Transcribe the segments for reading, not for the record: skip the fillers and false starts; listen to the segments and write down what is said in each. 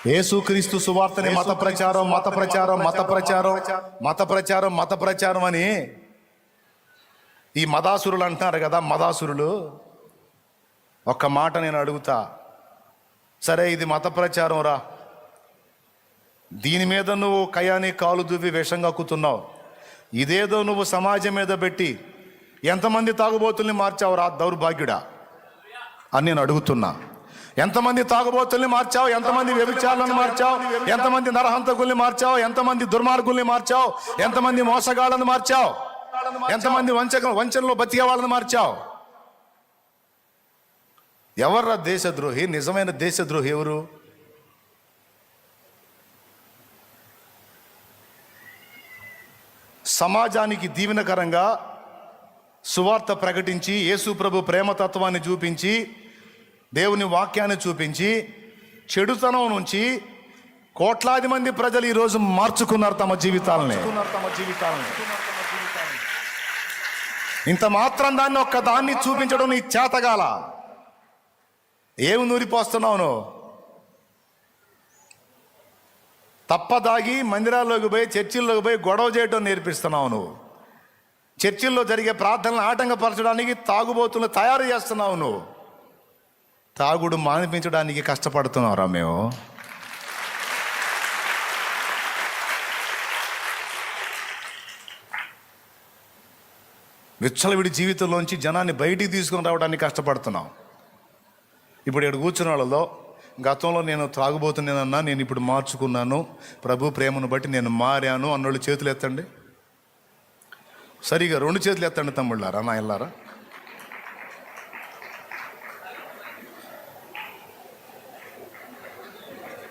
యేసుక్రీస్తు సువార్తని మత ప్రచారం అని ఈ మదాసురులు అంటున్నారు కదా. మదాసురులు ఒక్క మాట నేను అడుగుతా, సరే ఇది మత ప్రచారం రా, దీని మీద నువ్వు కయాని కాలు దువ్వి విషం కక్కుతున్నావు, ఇదేదో నువ్వు సమాజం మీద పెట్టి ఎంతమంది తాగుబోతుల్ని మార్చావు రా దౌర్భాగ్యుడా అని నేను అడుగుతున్నా. ఎంతమంది తాగుబోతుల్ని మార్చావు, ఎంతమంది వ్యభిచారులను మార్చావు, ఎంతమంది నరహంతకుల్ని మార్చావు, ఎంతమంది దుర్మార్గుల్ని మార్చావు, ఎంతమంది మోసగాళ్ళను మార్చావు, ఎంతమంది వంచనలో బతికే వాళ్ళని మార్చావు. ఎవర్రా దేశద్రోహి? నిజమైన దేశద్రోహి ఎవరు? సమాజానికి దీవెనకరంగా సువార్త ప్రకటించి యేసు ప్రభు ప్రేమతత్వాన్ని చూపించి దేవుని వాక్యాన్ని చూపించి చెడుతనం నుంచి కోట్లాది మంది ప్రజలు ఈరోజు మార్చుకున్నారు తమ జీవితాలని. ఇంత మాత్రం దాన్ని ఒక్కదాన్ని చూపించడం నీ చేతగాల? ఏమి నూరిపోస్తున్నావు నువ్వు? తప్పదాగి మందిరాల్లోకి పోయి చర్చిల్లోకి పోయి గొడవ చేయడం నేర్పిస్తున్నావు నువ్వు. చర్చిల్లో జరిగే ప్రార్థనలు ఆటంకపరచడానికి తాగుబోతులను తయారు చేస్తున్నావు నువ్వు. తాగుడు మానిపించడానికి కష్టపడుతున్నావురా మేము. విచ్చలవిడి జీవితంలోంచి జనాన్ని బయటికి తీసుకుని రావడానికి కష్టపడుతున్నాం. ఇప్పుడు ఇక్కడ కూర్చున్న వాళ్ళలో గతంలో నేను త్రాగుబోతున్నానన్నా, నేను ఇప్పుడు మార్చుకున్నాను, ప్రభు ప్రేమను బట్టి నేను మారాను అన్నోళ్ళు చేతులు ఎత్తండి. సరిగా 2 చేతులు ఎత్తండి తమ్ముళ్ళారా, నా ఇల్లారా.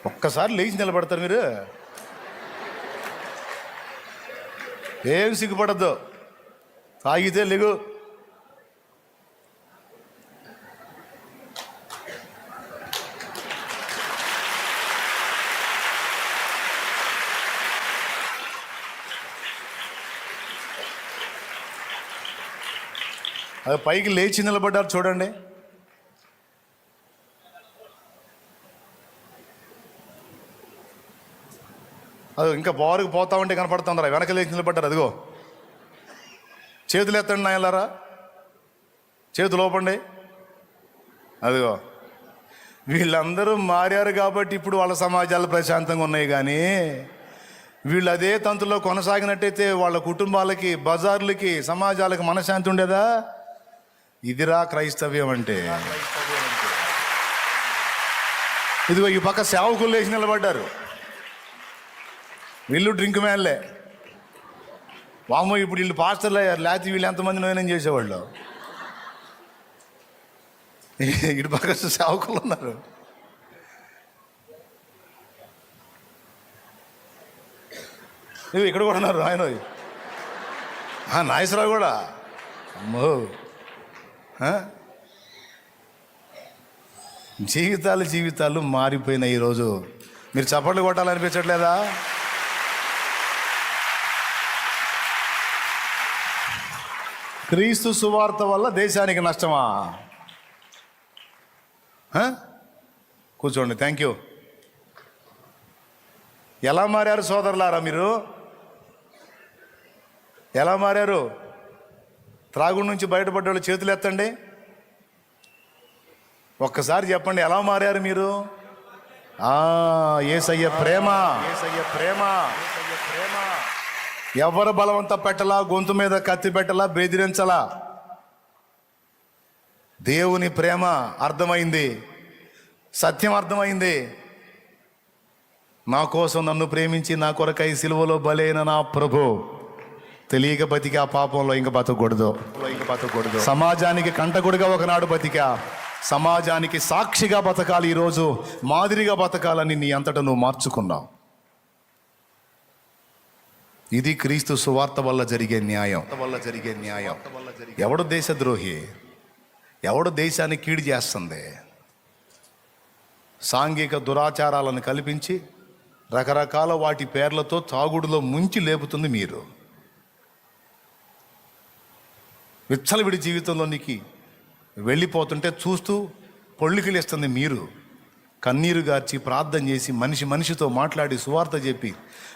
ఒక్కసారి లేచి నిలబడతారు మీరు. ఏం సిగ్గుపడద్దు, తాగితే లేగు. అది పైకి లేచి నిలబడ్డారు చూడండి. అది ఇంకా బారుకు పోతా ఉంటే కనపడుతుందరా, వెనక లేచి నిలబడ్డారు. అదిగో చేతులు ఎత్తండి నాయలారా, చేతులు ఓపండి. అదిగో వీళ్ళందరూ మారారు కాబట్టి ఇప్పుడు వాళ్ళ సమాజాలు ప్రశాంతంగా ఉన్నాయి. కానీ వీళ్ళు అదే తంతులో కొనసాగినట్టయితే వాళ్ళ కుటుంబాలకి, బజార్లకి, సమాజాలకి మనశ్శాంతి ఉండేదా? ఇదిరా క్రైస్తవ్యం అంటే. ఇదిగో ఈ పక్క సేవకులు లేచి నిలబడ్డారు. వీళ్ళు డ్రింక్ మ్యాన్లే. వామో ఇప్పుడు వీళ్ళు పాస్టర్లు అయ్యారు, లేకపోతే వీళ్ళు ఎంతమంది నోయనం చేసేవాళ్ళు. ఇటు పక్క సేవకులు ఉన్నారు. ఇవి ఇక్కడ కూడా ఉన్నారు. ఆయన నాగేశ్వరరావు కూడా. అమ్మో, జీవితాలు మారిపోయినాయి ఈరోజు. మీరు చప్పట్లు కొట్టాలనిపించట్లేదా? క్రీస్తు సువార్త వల్ల దేశానికి నష్టమా? కూర్చోండి. Thank you. ఎలా మారారు సోదరులారా మీరు? ఎలా మారారు? త్రాగుడు నుంచి బయటపడ్డోళ్ళు చేతులు ఎత్తండి. ఒక్కసారి చెప్పండి, ఎలా మారారు మీరు? యేసయ్య ప్రేమ. ఎవరు బలవంత పెట్టలా, గొంతు మీద కత్తి పెట్టలా, బెదిరించలా. దేవుని ప్రేమ అర్థమైంది, సత్యం అర్థమైంది. నా కోసం నన్ను ప్రేమించి నా కొరకై సిలువలో బలైన నా ప్రభు తెలియక బతికి ఆ పాపంలో ఇంక బతకూడదు. సమాజానికి కంటకుడిగా ఒకనాడు బతికా, సమాజానికి సాక్షిగా బతకాలి, ఈరోజు మాదిరిగా బతకాలని నీ అంతటా నువ్వు మార్చుకున్నావు. ఇది క్రీస్తు సువార్త వల్ల జరిగే న్యాయం. ఎవడు దేశద్రోహి? ఎవడు దేశాన్ని కీడు చేస్తుంది? సాంఘిక దురాచారాలను కల్పించి రకరకాల వాటి పేర్లతో తాగుడులో ముంచి లేపుతుంది మీరు. విచ్చలవిడి జీవితంలోనికి వెళ్ళిపోతుంటే చూస్తూ పొళ్ళికిలేస్తుంది మీరు. కన్నీరు గార్చి ప్రార్థన చేసి మనిషితో మాట్లాడి సువార్త చెప్పి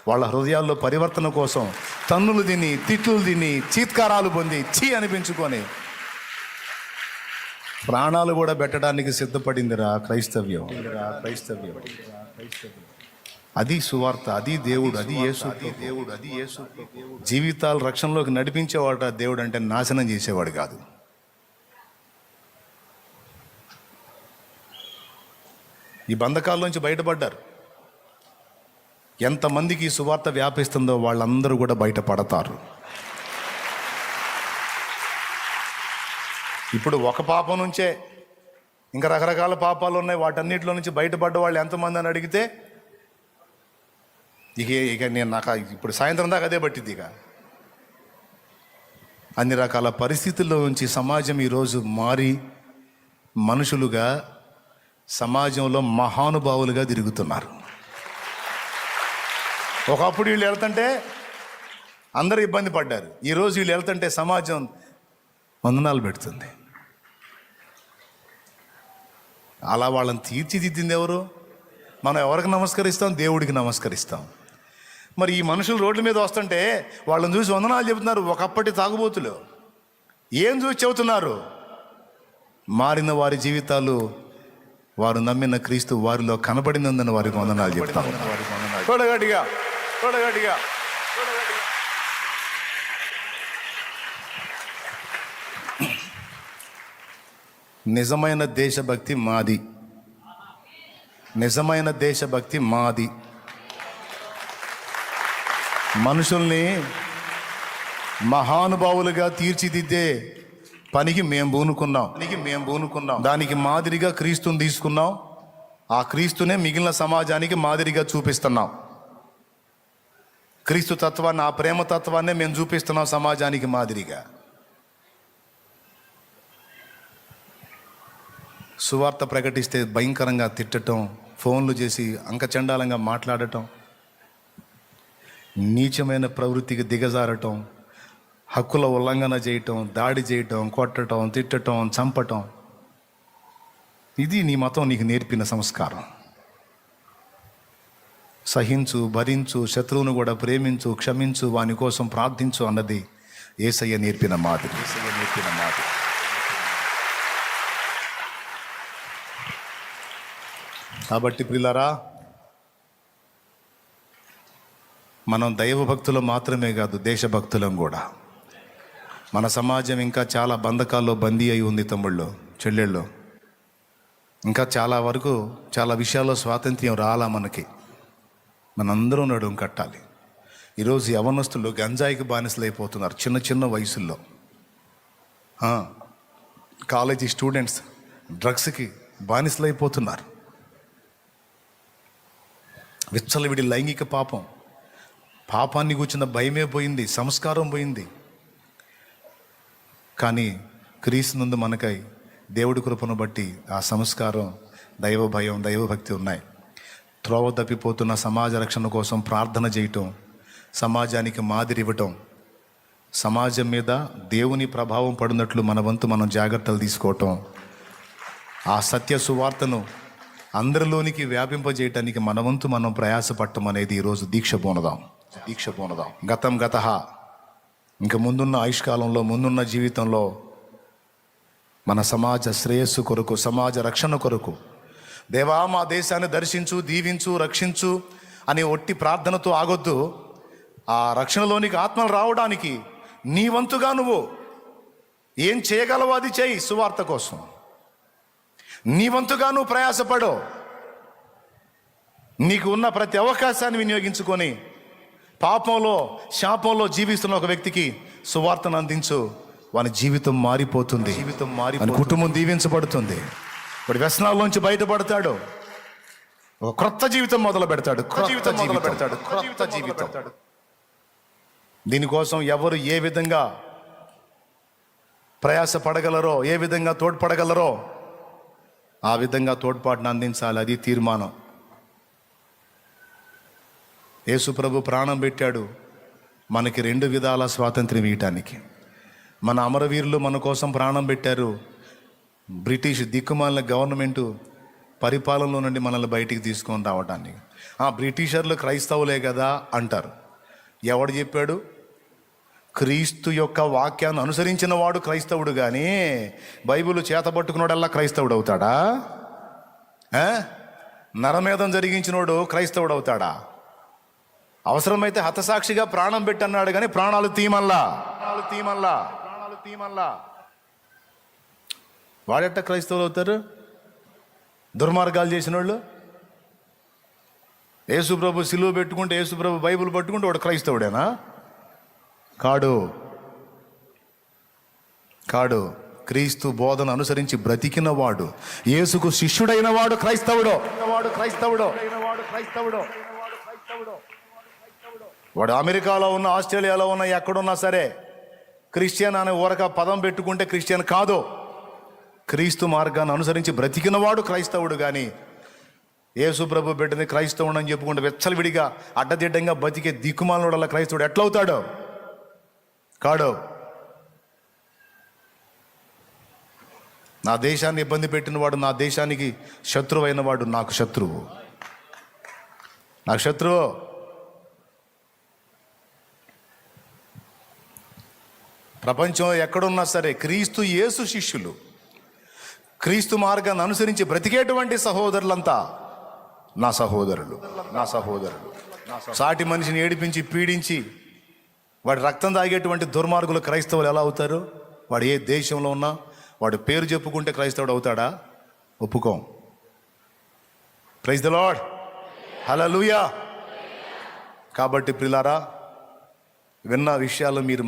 వాళ్ళ హృదయాల్లో పరివర్తన కోసం తన్నులు తిని తిట్లు తిని చీత్కారాలు పొంది చీ అనిపించుకొని ప్రాణాలు కూడా పెట్టడానికి సిద్ధపడిందిరా క్రైస్తవ్యం. అది సువార్త, అది దేవుడు, అది యేసు దేవుడు, అది యేసు. జీవితాలు రక్షణలోకి నడిపించేవాడు దేవుడు అంటే నాశనం చేసేవాడు కాదు. ఈ బంధకాల్లోంచి బయటపడ్డారు. ఎంతమందికి ఈ సువార్త వ్యాపిస్తుందో వాళ్ళందరూ కూడా బయటపడతారు. ఇప్పుడు ఒక పాపం నుంచే ఇంకా రకరకాల పాపాలు ఉన్నాయి. వాటన్నిటిలో నుంచి బయటపడ్డ వాళ్ళు ఎంతమంది అని అడిగితే ఇక నేను నాకు ఇప్పుడు సాయంత్రం దాకా అదే పట్టింది. ఇక అన్ని రకాల పరిస్థితుల్లో నుంచి సమాజం ఈరోజు మారి మనుషులుగా సమాజంలో మహానుభావులుగా తిరుగుతున్నారు. ఒకప్పుడు వీళ్ళు వెళ్తుంటే అందరూ ఇబ్బంది పడ్డారు. ఈరోజు వీళ్ళు వెళ్తుంటే సమాజం వందనాలు పెడుతుంది. అలా వాళ్ళని తీర్చిదిద్దింది ఎవరు? మనం ఎవరికి నమస్కరిస్తాం? దేవుడికి నమస్కరిస్తాం. మరి ఈ మనుషులు రోడ్ల మీద వస్తుంటే వాళ్ళని చూసి వందనాలు చెబుతున్నారు. ఒకప్పటి తాగుబోతులు ఏం చూసి చెబుతున్నారు? మారిన వారి జీవితాలు, వారు నమ్మిన క్రీస్తు వారిలో కనబడినందున వారికి వందనాలు చెప్తాం. తోడగట్టిగా తోడగట్టిగా నిజమైన దేశభక్తి మాది. నిజమైన దేశభక్తి మాది. మనుషుల్ని మహానుభావులుగా తీర్చిదిద్దే పనికి మేము పూనుకున్నాం. దానికి మాదిరిగా క్రీస్తుని తీసుకున్నాం. ఆ క్రీస్తునే మిగిలిన సమాజానికి మాదిరిగా చూపిస్తున్నాం. క్రీస్తు తత్వాన్ని, ఆ ప్రేమ తత్వాన్నే మేము చూపిస్తున్నాం సమాజానికి మాదిరిగా. సువార్త ప్రకటిస్తే భయంకరంగా తిట్టడం, ఫోన్లు చేసి అంకచండాలంగా మాట్లాడటం, నీచమైన ప్రవృత్తికి దిగజారటం, హక్కుల ఉల్లంఘన చేయటం, దాడి చేయటం, కొట్టడం, తిట్టడం, చంపటం, ఇది నీ మతం నీకు నేర్పిన సంస్కారం. సహించు, భరించు, శత్రువును కూడా ప్రేమించు, క్షమించు, వాని కోసం ప్రార్థించు అన్నది యేసయ్య నేర్పిన మాదిరి. కాబట్టి ప్రియులారా, మనం దైవభక్తులు మాత్రమే కాదు, దేశభక్తులం కూడా. మన సమాజం ఇంకా చాలా బంధకాల్లో బందీ అయి ఉంది తమ్ముళ్ళు, చెల్లెళ్ళు. ఇంకా చాలా వరకు చాలా విషయాల్లో స్వాతంత్ర్యం రాలా మనకి. మనందరం నడుం కట్టాలి. ఈరోజు యవనస్తులు గంజాయికి బానిసలు అయిపోతున్నారు చిన్న చిన్న వయసుల్లో. కాలేజీ స్టూడెంట్స్ డ్రగ్స్కి బానిసలు అయిపోతున్నారు. విచ్చలవిడి లైంగిక పాపాన్ని కూర్చున్న భయమే పోయింది, సంస్కారం పోయింది. కానీ క్రీస్తు నందు మనకై దేవుడి కృపను బట్టి ఆ సంస్కారం, దైవ భయం, దైవభక్తి ఉన్నాయి. త్రోవ తప్పిపోతున్న సమాజ రక్షణ కోసం ప్రార్థన చేయటం, సమాజానికి మాదిరి ఇవ్వటం, సమాజం మీద దేవుని ప్రభావం పడినట్లు మన వంతు మనం జాగ్రత్తలు తీసుకోవటం, ఆ సత్య సువార్తను అందరిలోనికి వ్యాపింపజేయటానికి మన వంతు మనం ప్రయాసపడటం అనేది ఈరోజు దీక్ష పూనదాం. గతం గతః. ఇంక ముందున్న ఆయుష్కాలంలో, ముందున్న జీవితంలో మన సమాజ శ్రేయస్సు కొరకు, సమాజ రక్షణ కొరకు, దేవా మా దేశాన్ని దర్శించు, దీవించు, రక్షించు అని ఒట్టి ప్రార్థనతో ఆగొద్దు. ఆ రక్షణలోనికి ఆత్మలు రావడానికి నీ వంతుగా నువ్వు ఏం చేయగలవో అది చేయి. సువార్త కోసం నీ వంతుగా నువ్వు ప్రయాసపడు. నీకు ఉన్న ప్రతి అవకాశాన్ని వినియోగించుకొని పాపంలో, శాపంలో జీవిస్తున్న ఒక వ్యక్తికి సువార్తను అందించు. వాని జీవితం మారిపోతుంది, వాని కుటుంబం దీవించబడుతుంది. వాడి వ్యసనాల్లోంచి బయటపడతాడు, ఒక క్రొత్త జీవితం మొదలు పెడతాడు. క్రొత్త జీవితం. దీనికోసం ఎవరు ఏ విధంగా ప్రయాసపడగలరో, ఏ విధంగా తోడ్పడగలరో ఆ విధంగా తోడ్పాటును అందించాలి. అది తీర్మానం. యేసు ప్రభు ప్రాణం పెట్టాడు మనకి 2 విధాల స్వాతంత్ర్యం ఇవ్వటానికి. మన అమరవీరులు మన కోసం ప్రాణం పెట్టారు. బ్రిటిష్ దిక్కుమాలిన గవర్నమెంటు పరిపాలనలో నుండి మనల్ని బయటికి తీసుకొని రావడానికి. బ్రిటిషర్లు క్రైస్తవులే కదా అంటారు. ఎవడు చెప్పాడు? క్రీస్తు యొక్క వాక్యాన్ని అనుసరించిన వాడు క్రైస్తవుడు, కానీ బైబిల్ చేతబట్టుకున్నాడల్లా క్రైస్తవుడు అవుతాడా? నరమేధం జరిగించినోడు క్రైస్తవుడు అవుతాడా? అవసరమైతే హతసాక్షిగా ప్రాణం పెట్టి అన్నాడు, కానీ ప్రాణాలు తీమల్లా. వాడెట్ట క్రైస్తవులు అవుతారు? దుర్మార్గాలు చేసిన వాళ్ళు. యేసుప్రభు సిలువ పెట్టుకుంటే, యేసుప్రభు బైబిల్ పట్టుకుంటే వాడు క్రైస్తవుడేనా? కాడు. క్రీస్తు బోధన అనుసరించి బ్రతికిన వాడు, యేసుకు శిష్యుడైన వాడు క్రైస్తవుడు. వాడు అమెరికాలో ఉన్న, ఆస్ట్రేలియాలో ఉన్న, ఎక్కడున్నా సరే క్రిస్టియన్ అనే ఊరక పదం పెట్టుకుంటే క్రిస్టియన్ కాదు. క్రీస్తు మార్గాన్ని అనుసరించి బ్రతికిన వాడు క్రైస్తవుడు, కానీ యేసు ప్రభు బిడ్డని క్రైస్తవుడు అని చెప్పుకుంటే వెచ్చలవిడిగా అడ్డదిడ్డంగా బతికే దిక్కుమాలనోడల్లా క్రైస్తవుడు ఎట్లవుతాడు? కాడు. నా దేశాన్ని ఇబ్బంది పెట్టినవాడు, నా దేశానికి శత్రువు అయిన వాడు నాకు శత్రువు. ప్రపంచంలో ఎక్కడున్నా సరే క్రీస్తు యేసు శిష్యులు, క్రీస్తు మార్గాన్ని అనుసరించి బ్రతికేటువంటి సహోదరులంతా నా సహోదరులు. సాటి మనిషిని ఏడిపించి పీడించి వాడి రక్తం తాగేటువంటి దుర్మార్గులు క్రైస్తవులు ఎలా అవుతారు? వాడు ఏ దేశంలో ఉన్నా వాడు పేరు చెప్పుకుంటే క్రైస్తవుడు అవుతాడా? ఒప్పుకోం. ప్రైజ్ ద లార్డ్, హల్లెలూయా. కాబట్టి ప్రియులారా, విన్న విషయాలు మీరు